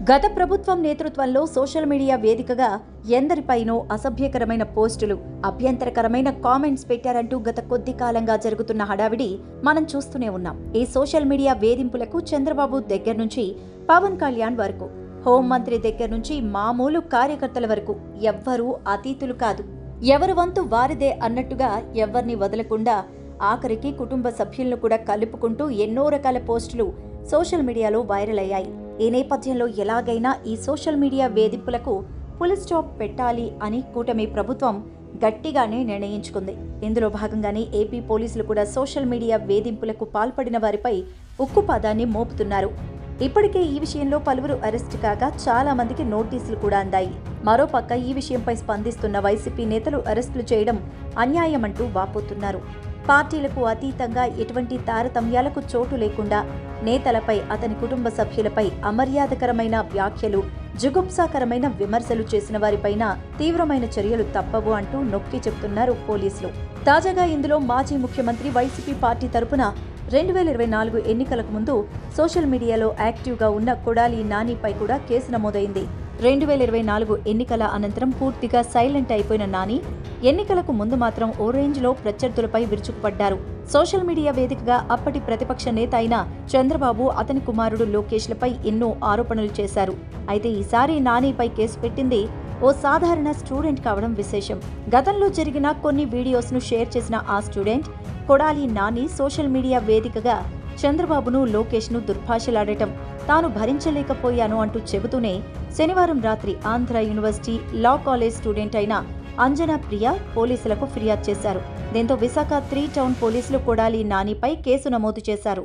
గత ప్రభుత్వం నేతృత్వంలో సోషల్ మీడియా వేదికగా ఎందరిపైనో అసభ్యకరమైన పోస్టులు, అభ్యంతరకరమైన కామెంట్స్ పెట్టారంటూ గత కొద్ది కాలంగా జరుగుతున్న హడావిడి మనం చూస్తూనే ఉన్నాం. ఈ సోషల్ మీడియా వేధింపులకు చంద్రబాబు దగ్గర నుంచి పవన్ కళ్యాణ్ వరకు, హోంమంత్రి దగ్గర నుంచి మామూలు కార్యకర్తల వరకు ఎవ్వరూ అతీతులు కాదు. ఎవరి వంతు వారిదే అన్నట్టుగా ఎవ్వర్ని వదలకుండా ఆఖరికి కుటుంబ సభ్యులను కూడా కలుపుకుంటూ ఎన్నో రకాల పోస్టులు సోషల్ మీడియాలో వైరల్ అయ్యాయి. ఈ నేపథ్యంలో ఎలాగైనా ఈ సోషల్ మీడియా వేధింపులకు ఫుల్ స్టాప్ పెట్టాలి అని కూటమి ప్రభుత్వం గట్టిగానే నిర్ణయించుకుంది. ఇందులో భాగంగానే ఏపీ పోలీసులు కూడా సోషల్ మీడియా వేధింపులకు పాల్పడిన వారిపై ఉక్కుపాదాన్ని మోపుతున్నారు. ఇప్పటికే ఈ విషయంలో పలువురు అరెస్టు కాగా చాలా మందికి నోటీసులు కూడా అందాయి. మరోపక్క ఈ విషయంపై స్పందిస్తున్న వైసీపీ నేతలు అరెస్టులు చేయడం అన్యాయమంటూ వాపోతున్నారు. పార్టీలకు అతీతంగా ఎటువంటి తారతమ్యాలకు చోటు లేకుండా నేతలపై, అతని కుటుంబ సభ్యులపై అమర్యాదకరమైన వ్యాఖ్యలు, జుగుప్సాకరమైన విమర్శలు చేసిన వారిపైన తీవ్రమైన చర్యలు తప్పవు అంటూ నొక్కి చెబుతున్నారు పోలీసులు. తాజాగా ఇందులో మాజీ ముఖ్యమంత్రి వైసీపీ పార్టీ తరపున 2024 ఎన్నికలకు ముందు సోషల్ మీడియాలో యాక్టివ్గా ఉన్న కొడాలి నానిపై కూడా కేసు నమోదైంది. 2024 ఎన్నికల అనంతరం పూర్తిగా సైలెంట్ అయిపోయిన నాని ఎన్నికలకు ముందు మాత్రం ఓ రేంజ్లో ప్రత్యర్థులపై విరుచుకుపడ్డారు. సోషల్ మీడియా వేదికగా అప్పటి ప్రతిపక్ష నేత అయిన చంద్రబాబు, అతని కుమారుడు లోకేష్లపై ఎన్నో ఆరోపణలు చేశారు. అయితే ఈసారి నానిపై కేసు పెట్టింది ఓ సాధారణ స్టూడెంట్ కావడం విశేషం. గతంలో జరిగిన కొన్ని వీడియోస్ను షేర్ చేసిన ఆ student Kodali Nani social media వేదికగా చంద్రబాబును, లోకేష్ను దుర్భాషలాడటం తాను భరించలేకపోయాను అంటూ చెబుతూనే శనివారం రాత్రి Andhra university law college student అయిన అంజనా ప్రియ పోలీసులకు ఫిర్యాదు చేశారు. దీంతో విశాఖ 3 టౌన్ పోలీసులు కొడాలి నానిపై కేసు నమోదు చేశారు.